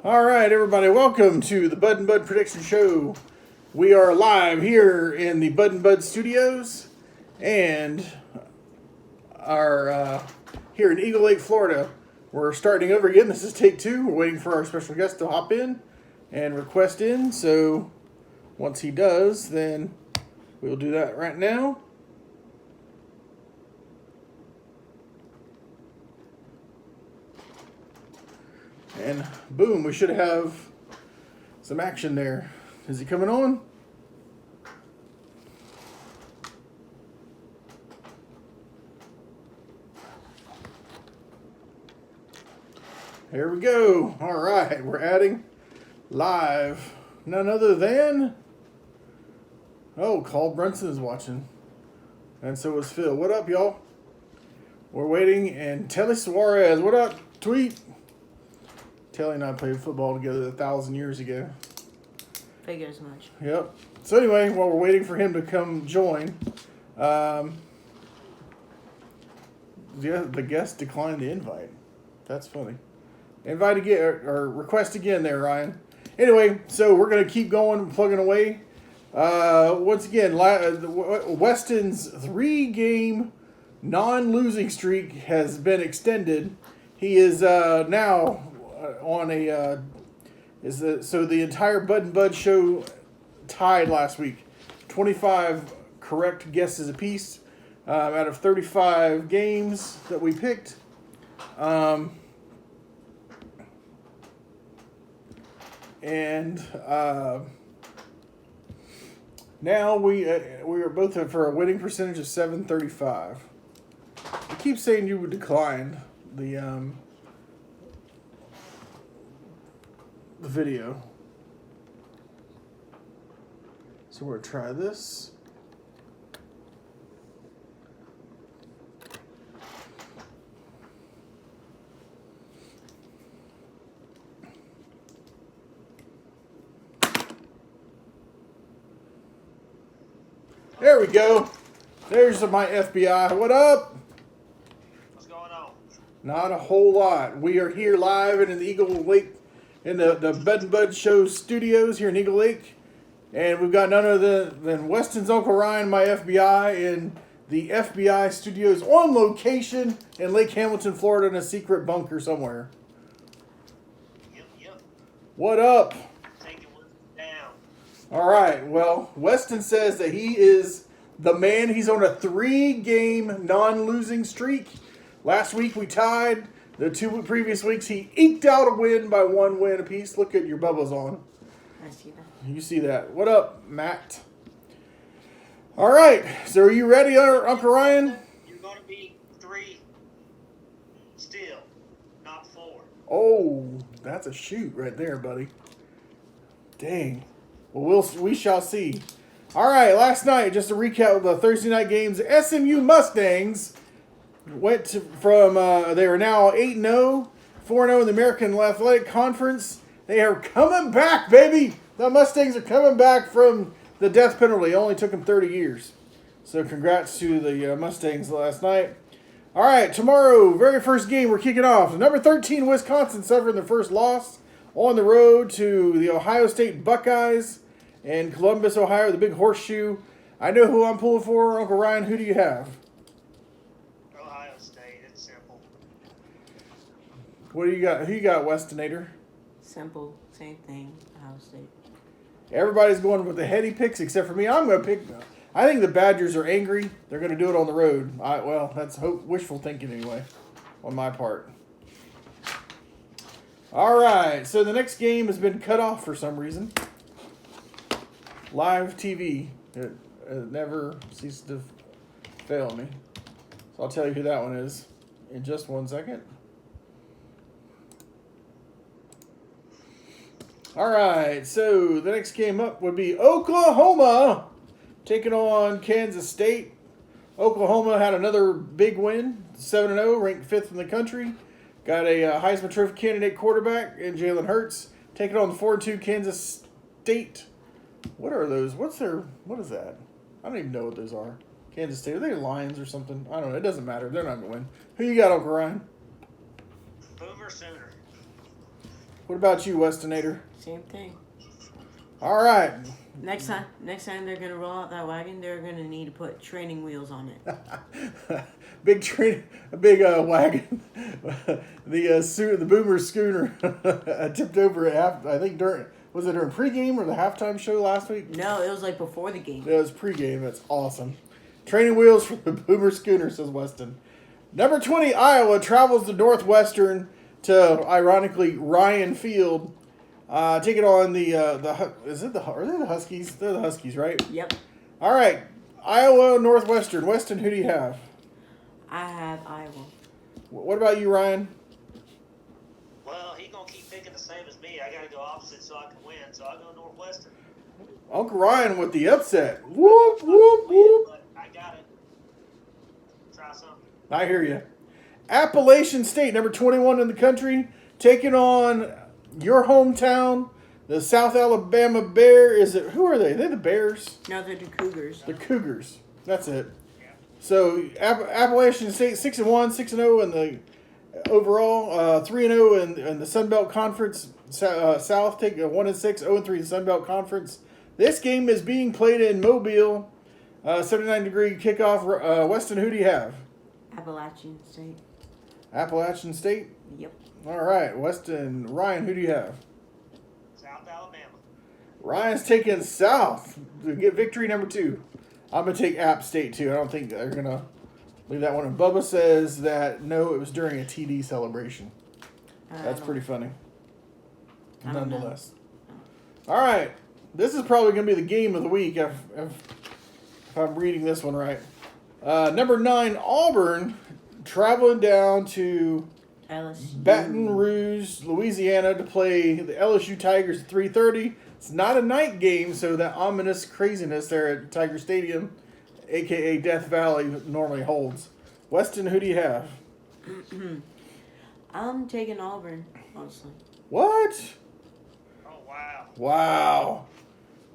All right, everybody, welcome to the Bud and Bud Prediction Show. We are live here in the Bud and Bud Studios, and are here in Eagle Lake, Florida. We're starting over again. This is take two. We're waiting for our special guest to hop in and request in. So once he does, then we'll do that right now. And boom, we should have some action there. Is he coming on? Here we go. All right, we're adding live. None other than... Oh, Carl Brunson is watching. And so is Phil. What up, y'all? We're waiting. And Telly Suarez. What up, Tweet? Telly and I played football together 1,000 years ago. Figure as much. Yep. So anyway, while we're waiting for him to come join, the guest declined the invite. That's funny. Invite again, or request again there, Ryan. Anyway, so we're going to keep going, plugging away. Once again, Weston's 3-game non-losing streak has been extended. He is now on a... so the entire Bud and Bud show tied last week. 25 correct guesses apiece out of 35 games that we picked. Now we are both for a winning percentage of 735. I keep saying you would decline the video. So we're going to try this. There we go. There's my FBI. What up? What's going on? Not a whole lot. We are here live in the Eagle Lake, in the Bud and Bud Show studios here in Eagle Lake. And we've got none other than Weston's Uncle Ryan, my FBI, in the FBI studios on location in Lake Hamilton, Florida, in a secret bunker somewhere. Yep. What up? Taking one down. All right. Well, Weston says that he is the man. He's on a 3-game non-losing streak. Last week we tied. The 2 previous weeks he eked out a win by 1 win apiece. Look at your bubbles on. I see that. You see that. What up, Matt? All right. So are you ready, Uncle Ryan? You're going to be 3 still, not 4. Oh, that's a shoot right there, buddy. Dang. Well, we shall see. All right. Last night, just to recap the Thursday night games, SMU Mustangs went from they are now 8-0, 4-0 in the American Athletic Conference. They are coming back, baby. The Mustangs are coming back from the death penalty. It only took them 30 years. So congrats to the Mustangs last night. All right, tomorrow, very first game, we're kicking off. Number 13, Wisconsin, suffering their first loss on the road to the Ohio State Buckeyes in Columbus, Ohio, the Big Horseshoe. I know who I'm pulling for. Uncle Ryan, who do you have? Ohio State, it's simple. What do you got? Who you got, Westonator? Simple, same thing. Ohio State. Everybody's going with the heady picks except for me. I'm going to pick. I think the Badgers are angry. They're going to do it on the road. Well, that's wishful thinking anyway, on my part. All right. So the next game has been cut off for some reason. Live TV. It never ceases to fail me. So I'll tell you who that one is in just 1 second. All right, so the next game up would be Oklahoma taking on Kansas State. Oklahoma had another big win, 7-0, ranked 5th in the country. Got a Heisman Trophy candidate quarterback in Jalen Hurts, taking on the 4-2 Kansas State. What are those? What is that? I don't even know what those are. Kansas State. Are they Lions or something? I don't know. It doesn't matter. They're not going to win. Who you got, Uncle Ryan? Boomer Sooner. What about you, Westonator? Same thing. All right. Next time they're gonna roll out that wagon, they're gonna need to put training wheels on it. A big wagon. The Boomer schooner tipped over at I think during pregame or the halftime show last week? No, it was like before the game. It was pregame. That's awesome. Training wheels for the Boomer schooner, says Weston. Number 20, Iowa travels to Northwestern to, ironically, Ryan Field. Taking on are they the Huskies? They're the Huskies, right? Yep. All right. Iowa, Northwestern. Weston, who do you have? I have Iowa. What about you, Ryan? Well, he gonna keep picking the same as me. I gotta go opposite so I can win. So I'll go Northwestern. Uncle Ryan with the upset. Whoop, whoop, whoop. But I got it. Try something. I hear you. Appalachian State, number 21 in the country, taking on your hometown, the South Alabama Bear. Who are they? They're the Bears? No, they're the Cougars. The Cougars. That's it. So Appalachian State 6-1, 6-0 in the overall, 3-0 in the Sun Belt Conference. South take 1-6, 0-3 in the Sun Belt Conference. This game is being played in Mobile. 79-degree kickoff. Weston, who do you have? Appalachian State. Appalachian State. Yep. All right, Weston. Ryan, who do you have? South Alabama. Ryan's taking South to get victory number 2. I'm going to take App State, too. I don't think they're going to leave that one. And Bubba says that, no, it was during a TD celebration. That's pretty funny. Nonetheless. All right. This is probably going to be the game of the week if I'm reading this one right. Number 9, Auburn, traveling down to LSU. Baton Rouge, Louisiana to play the LSU Tigers at 3:30. It's not a night game, so that ominous craziness there at Tiger Stadium, a.k.a. Death Valley, normally holds. Weston, who do you have? I'm taking Auburn, honestly. Oh What? wow.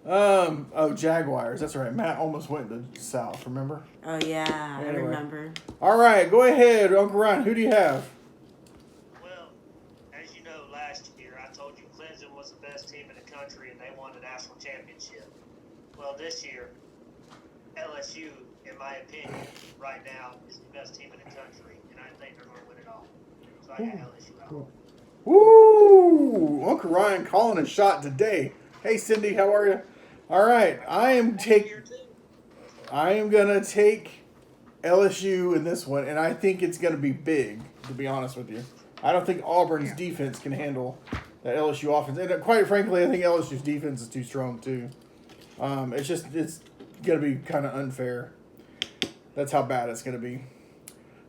Wow. Jaguars. That's right. Matt almost went to South, remember? Oh, yeah, Anyway. I remember. All right, go ahead, Uncle Ryan. Who do you have? Well, as you know, last year I told you Clemson was the best team in the country and they won the national championship. Well, this year, LSU, in my opinion, right now is the best team in the country, and I think they're going to win it all. So I got LSU out. Woo! Uncle Ryan calling a shot today. Hey, Cindy, how are you? All right, I am gonna take LSU in this one, and I think it's gonna be big. To be honest with you, I don't think Auburn's defense can handle that LSU offense, and quite frankly, I think LSU's defense is too strong too. It's gonna be kind of unfair. That's how bad it's gonna be.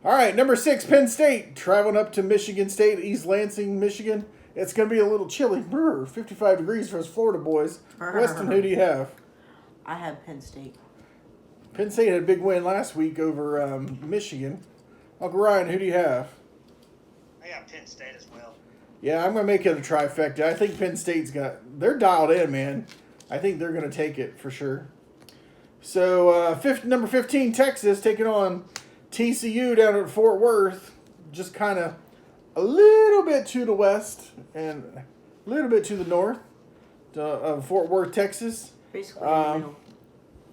All right, number 6, Penn State, traveling up to Michigan State, East Lansing, Michigan. It's going to be a little chilly. 55 degrees for us Florida boys. Weston, who do you have? I have Penn State. Penn State had a big win last week over Michigan. Uncle Ryan, who do you have? I got Penn State as well. Yeah, I'm going to make it a trifecta. I think Penn State's they're dialed in, man. I think they're going to take it for sure. So, number 15, Texas, taking on TCU down at Fort Worth. Just kind of a little bit to the west and a little bit to the north of Fort Worth, Texas. Basically in the middle.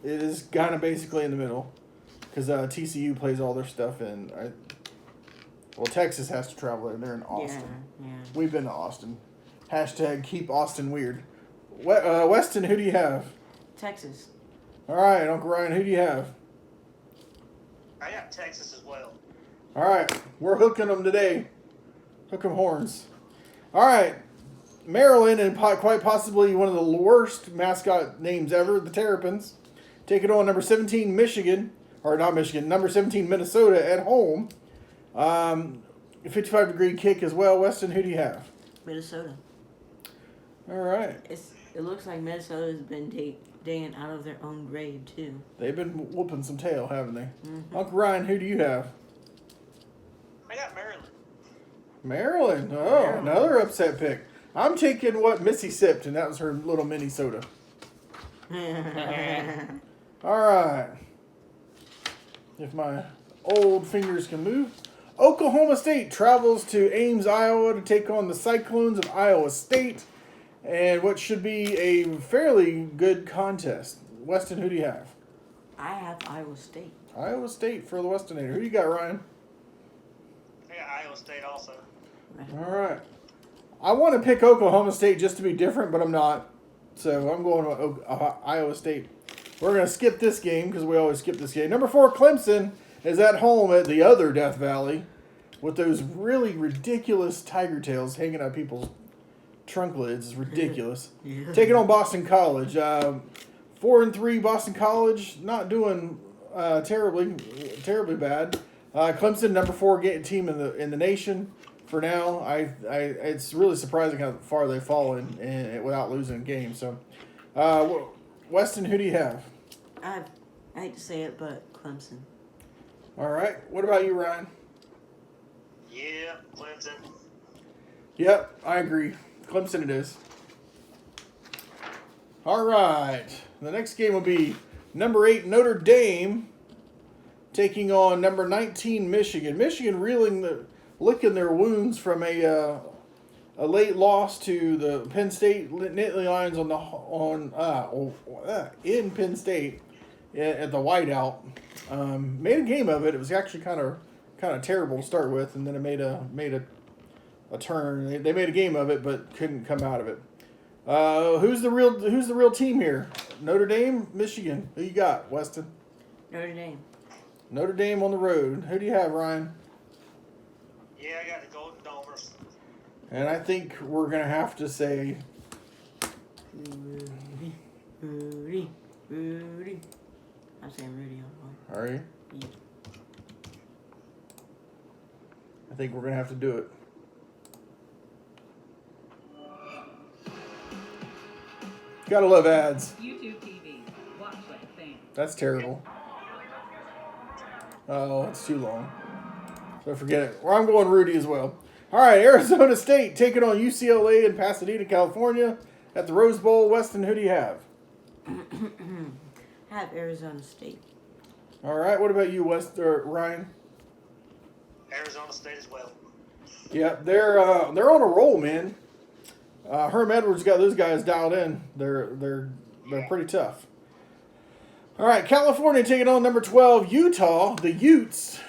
It is kind of basically in the middle because TCU plays all their stuff in. Texas has to travel there. They're in Austin. Yeah. We've been to Austin. Hashtag keep Austin weird. Weston, who do you have? Texas. All right, Uncle Ryan, who do you have? I got Texas as well. All right, we're hooking them today. Hook 'em horns. All right, Maryland and quite possibly one of the worst mascot names ever, the Terrapins, taking on number 17 number 17 Minnesota at home. 55-degree kick as well. Weston, who do you have? Minnesota. All right. It looks like Minnesota's been digging out of their own grave, too. They've been whooping some tail, haven't they? Mm-hmm. Uncle Ryan, who do you have? I got Maryland. Maryland. Oh, another upset pick. I'm taking what Missy sipped, and that was her little mini soda. All right. If my old fingers can move. Oklahoma State travels to Ames, Iowa to take on the Cyclones of Iowa State. And what should be a fairly good contest. Weston, who do you have? I have Iowa State. Iowa State for the Westonator. Who do you got, Ryan? I got Iowa State also. All right. I want to pick Oklahoma State just to be different, but I'm not. So I'm going with Iowa State. We're going to skip this game because we always skip this game. Number 4, Clemson is at home at the other Death Valley with those really ridiculous tiger tails hanging out people's trunk lids. It's ridiculous. Yeah. Taking on Boston College. 4-3 Boston College, not doing terribly bad. Clemson, number 4 team in the nation for now. It's really surprising how far they've fallen without losing a game. So, Weston, who do you have? I hate to say it, but Clemson. All right. What about you, Ryan? Yeah, Clemson. Yep, I agree. Clemson it is. All right. The next game will be number 8 Notre Dame taking on number 19 Michigan. Michigan licking their wounds from a late loss to the Penn State Nittany Lions in Penn State at the whiteout. Made a game of it. It was actually kind of terrible to start with, and then it made a turn. They made a game of it, but couldn't come out of it. Who's the real team here? Notre Dame, Michigan. Who you got, Weston? Notre Dame. Notre Dame on the road. Who do you have, Ryan? Yeah, I got the Golden Domers. And I think we're gonna have to say Rudy. I'm saying Rudy on one. Are you? Yeah. I think we're gonna have to do it. Gotta love ads. YouTube TV. Watch like thing. That's terrible. Oh, it's too long. So forget it. Or I'm going Rudy as well. All right, Arizona State taking on UCLA in Pasadena, California at the Rose Bowl. Weston, who do you have? I have Arizona State. All right, what about you, Ryan? Arizona State as well. Yeah, they're on a roll, man. Herm Edwards got those guys dialed in. They're pretty tough. All right, California taking on number 12 Utah, the Utes.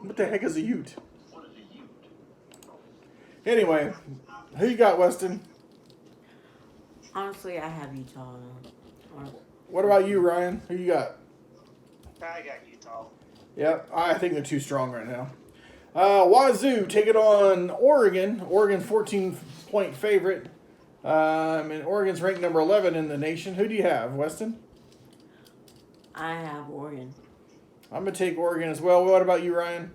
What the heck is a Ute? Anyway, who you got, Weston? Honestly, I have Utah. What about you, Ryan? Who you got? I got Utah. Yep, I think they're too strong right now. Wazoo taking on Oregon. Oregon's 14-point favorite. And Oregon's ranked number 11 in the nation. Who do you have, Weston? I have Oregon. I'm going to take Oregon as well. What about you, Ryan?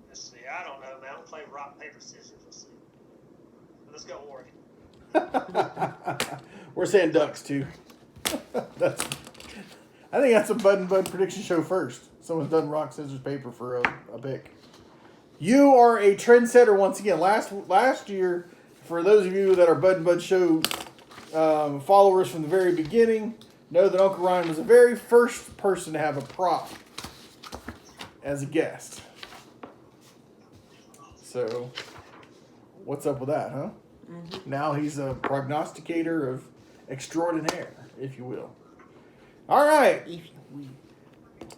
Let's see. I don't know, man. I'll play rock, paper, scissors. Let's see. Let's go Oregon. We're saying Ducks, too. I think that's a Bud and Bud prediction show first. Someone's done rock, scissors, paper for a pick. You are a trendsetter once again. Last year, for those of you that are Bud and Bud show followers from the very beginning, know that Uncle Ryan was the very first person to have a prop as a guest. So, what's up with that, huh? Mm-hmm. Now he's a prognosticator of extraordinaire, if you will. All right.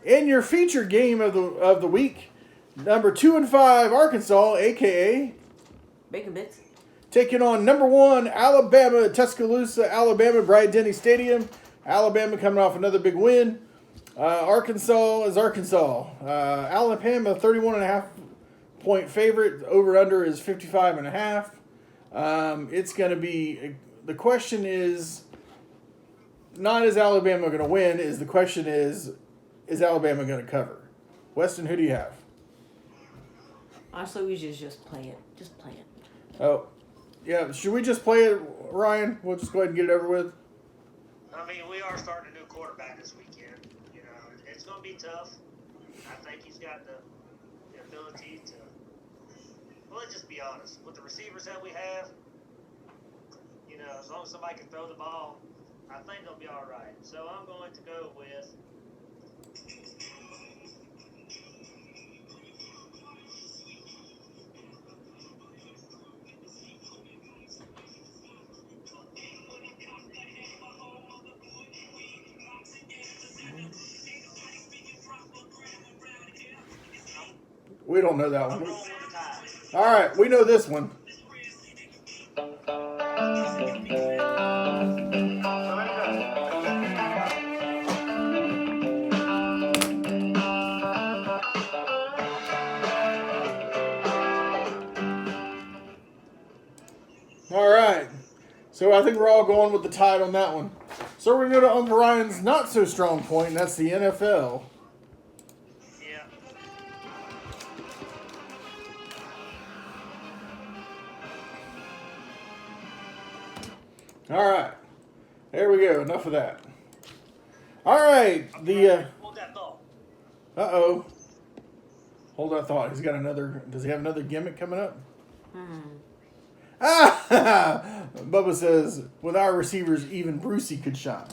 In your feature game of the week, number 2 and 5 Arkansas, aka Bacon Bits, taking on number 1 Alabama, Tuscaloosa, Alabama, Bryant-Denny Stadium. Alabama coming off another big win. Arkansas is Arkansas. Alabama 31.5-point favorite. Over under is 55.5. It's going to be. The question is not is Alabama going to win. The question is Alabama going to cover? Weston, who do you have? honestly, we should just play it. Just play it. Oh, yeah. Should we just play it, Ryan? We'll just go ahead and get it over with. I mean, we are starting a new quarterback this weekend. You know, it's going to be tough. I think he's got the ability to. Well, let's just be honest. With the receivers that we have, you know, as long as somebody can throw the ball, I think they'll be all right. So I'm going to go with. We don't know that I'm one. going with the Tide. All right, we know this one. So there you go. All right. So I think we're all going with the Tide on that one. So we're going to go to Uncle Ryan's not so strong point, and that's the NFL. Yeah. All right. There we go. Enough of that. All right. Hold that thought. Uh-oh. Hold that thought. He's got another... Does he have another gimmick coming up? Ah! Bubba says, with our receivers, even Brucey could shine.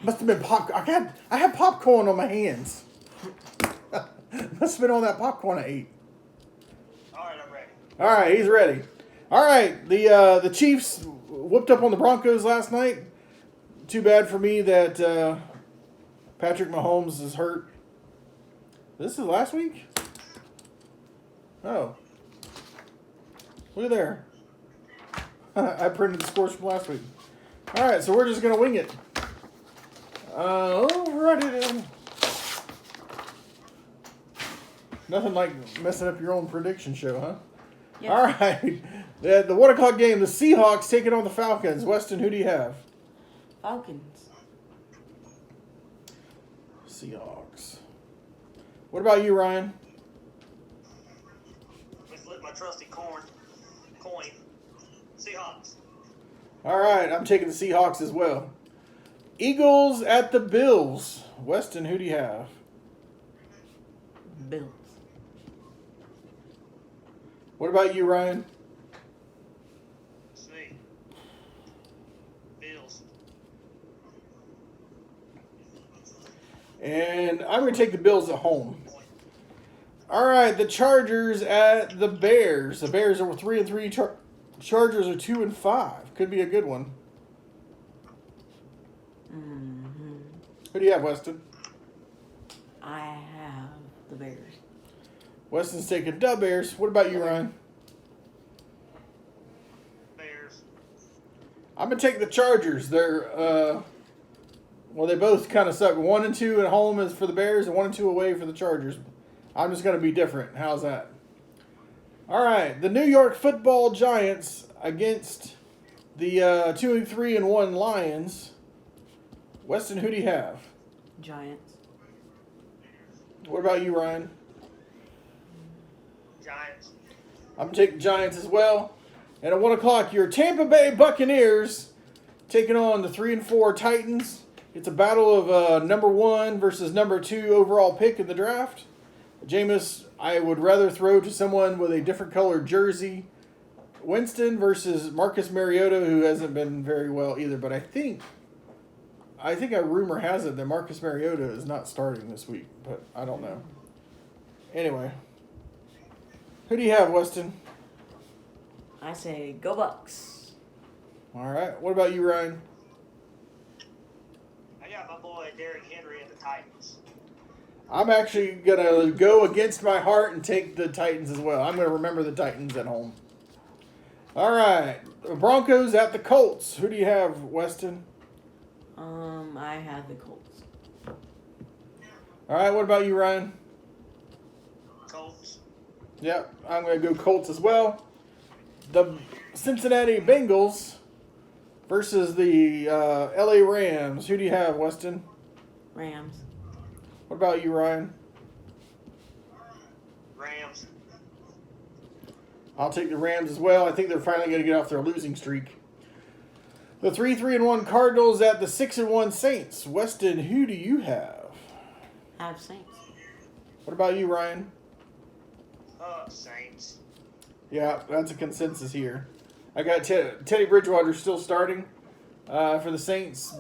Must have been popcorn. I had popcorn on my hands. Must have been all that popcorn I ate. All right, I'm ready. All right, he's ready. All right, the Chiefs whooped up on the Broncos last night. Too bad for me that Patrick Mahomes is hurt. This is last week? Oh. Look at there. I printed the scores from last week. All right, so we're just going to wing it. Alrighty then. Nothing like messing up your own prediction show, huh? Yeah. All right. The 1 o'clock game, the Seahawks taking on the Falcons. Weston, who do you have? Falcons. Seahawks. What about you, Ryan? Let me flip my trusty coin. Seahawks. All right, I'm taking the Seahawks as well. Eagles at the Bills. Weston, who do you have? Bills. What about you, Ryan? See. Bills. And I'm going to take the Bills at home. All right, the Chargers at the Bears. The Bears are 3-3. Chargers are 2-5. Could be a good one. Mm-hmm. Who do you have, Weston? I have the Bears. Weston's taking the Bears. What about you, Ryan? Bears. I'm going to take the Chargers. They're, they both kind of suck. 1-2 at home is for the Bears and 1-2 away for the Chargers. I'm just going to be different. How's that? All right. The New York Football Giants against the 2-3-1 Lions. Weston, who do you have? Giants. What about you, Ryan? Giants. I'm taking Giants as well. And at 1 o'clock, your Tampa Bay Buccaneers taking on the 3-4 Titans. It's a battle of number 1 versus number 2 overall pick in the draft. Jameis, I would rather throw to someone with a different colored jersey. Winston versus Marcus Mariota, who hasn't been very well either. But I think a rumor has it that Marcus Mariota is not starting this week, but I don't know. Anyway, who do you have, Weston? I say go Bucks. All right. What about you, Ryan? I got my boy Derrick Henry and the Titans. I'm actually going to go against my heart and take the Titans as well. I'm going to remember the Titans at home. All right. The Broncos at the Colts. Who do you have, Weston? I have the Colts. All right. What about you, Ryan? Colts. Yep. I'm going to go Colts as well. The Cincinnati Bengals versus the LA Rams. Who do you have, Weston? Rams. What about you, Ryan? Rams. I'll take the Rams as well. I think they're finally going to get off their losing streak. The 3-3-1 Cardinals at the 6-1 Saints. Weston, who do you have? I have Saints. What about you, Ryan? Saints. Yeah, that's a consensus here. I got Teddy Bridgewater still starting for the Saints.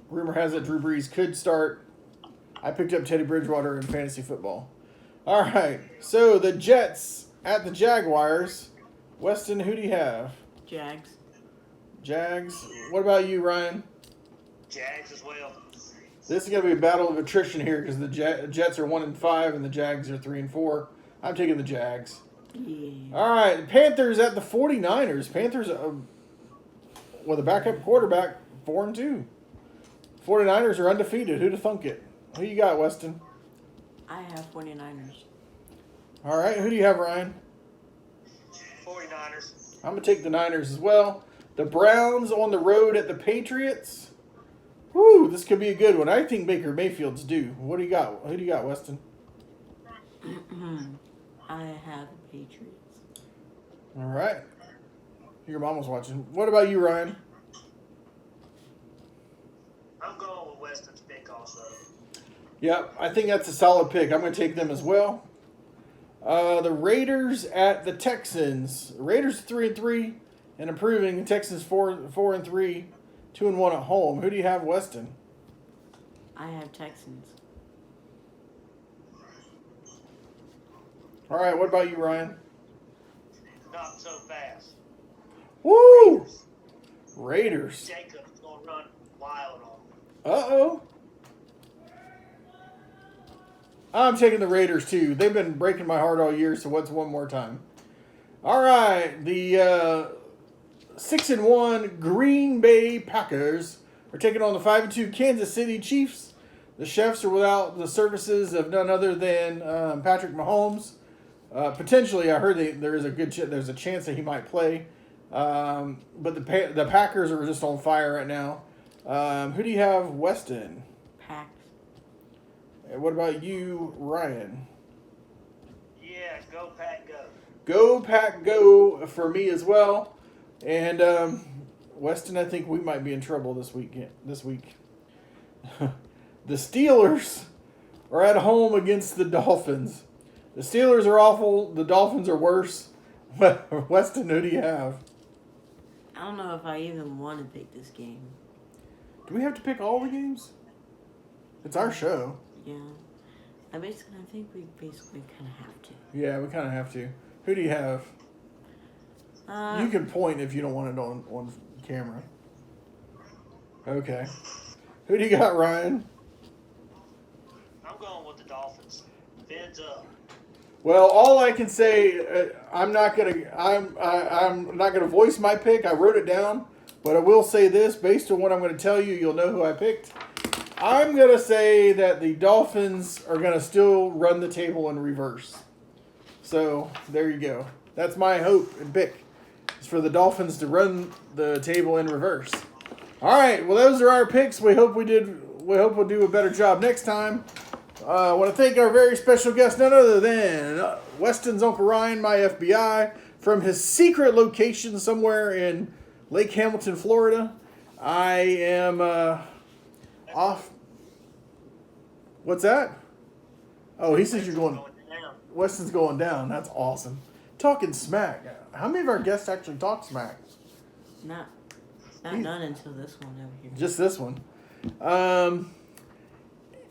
Rumor has it Drew Brees could start. I picked up Teddy Bridgewater in fantasy football. All right, so the Jets at the Jaguars. Weston, who do you have? Jags. Jags. What about you, Ryan? Jags as well. This is going to be a battle of attrition here because the Jets are 1-5 and the Jags are 3-4. I'm taking the Jags. Yeah. All right, Panthers at the 49ers. Panthers with a backup quarterback, 4-2. 49ers are undefeated. Who'd have thunk it? Who you got, Weston? I have 49ers. All right, who do you have, Ryan? 49ers. I'm going to take the Niners as well. The Browns on the road at the Patriots. Whew, this could be a good one. I think Baker Mayfield's due. What do you got? Who do you got, Weston? I have the Patriots. All right. Your mom was watching. What about you, Ryan? I'm going with Weston's pick also. Yep, I think that's a solid pick. I'm going to take them as well. The Raiders at the Texans. The Raiders 3-3 and improving. The Texans 4-3, 2-1 at home. Who do you have, Weston? I have Texans. All right, what about you, Ryan? Not so fast. Woo! Raiders. Jacob's going to run wild on them. Uh-oh. I'm taking the Raiders, too. They've been breaking my heart all year, so what's one more time? All right, the 6-1 Green Bay Packers are taking on the 5-2 Kansas City Chiefs. The Chiefs are without the services of none other than Patrick Mahomes. Potentially, I heard there's a chance that he might play. But the Packers are just on fire right now. Who do you have, Weston? Packs. What about you, Ryan? Yeah, go Pack, go. Go Pack, go for me as well. And Weston, I think we might be in trouble this week. The Steelers are at home against the Dolphins. The Steelers are awful. The Dolphins are worse. Weston, who do you have? I don't know if I even want to pick this game. Do we have to pick all the games? It's our show. Yeah. I think we basically kind of have to. Yeah, we kind of have to. Who do you have? You can point if you don't want it on camera. Okay. Who do you got, Ryan? I'm going with the Dolphins. Fins up. Well, all I can say, I'm not gonna voice my pick. I wrote it down, but I will say this: based on what I'm going to tell you, you'll know who I picked. I'm gonna say that the Dolphins are gonna still run the table in reverse. So there you go. That's my hope and pick. Is for the Dolphins to run the table in reverse. All right. Well, those are our picks. We hope we'll do a better job next time. I want to thank our very special guest, none other than Weston's Uncle Ryan, my FBI, from his secret location somewhere in Lake Hamilton, Florida. I am off. What's that? Oh, he says you're going. Weston's going down. That's awesome. Talking smack. How many of our guests actually talk smack? Not none until this one over here. Just this one.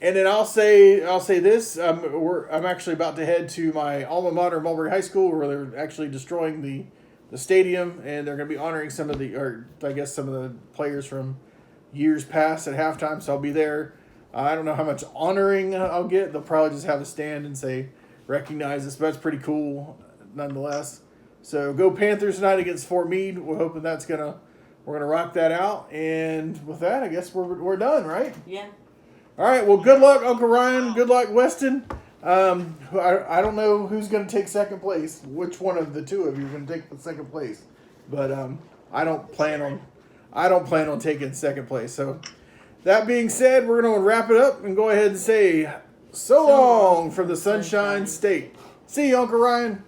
And then I'll say this. I'm actually about to head to my alma mater, Mulberry High School, where they're actually destroying the stadium, and they're going to be honoring some of the players from years past at halftime. So I'll be there. I don't know how much honoring I'll get. They'll probably just have a stand and say, recognize us, but that's pretty cool nonetheless. So go Panthers tonight against Fort Meade. We're hoping we're gonna rock that out. And with that, I guess we're done, right? Yeah. All right. Well, good luck, Uncle Ryan. Good luck, Weston. I don't know who's gonna take second place. Which one of the two of you are gonna take the second place? But I don't plan on taking second place. So that being said, we're gonna wrap it up and go ahead and say so long from the Sunshine State. See you, Uncle Ryan.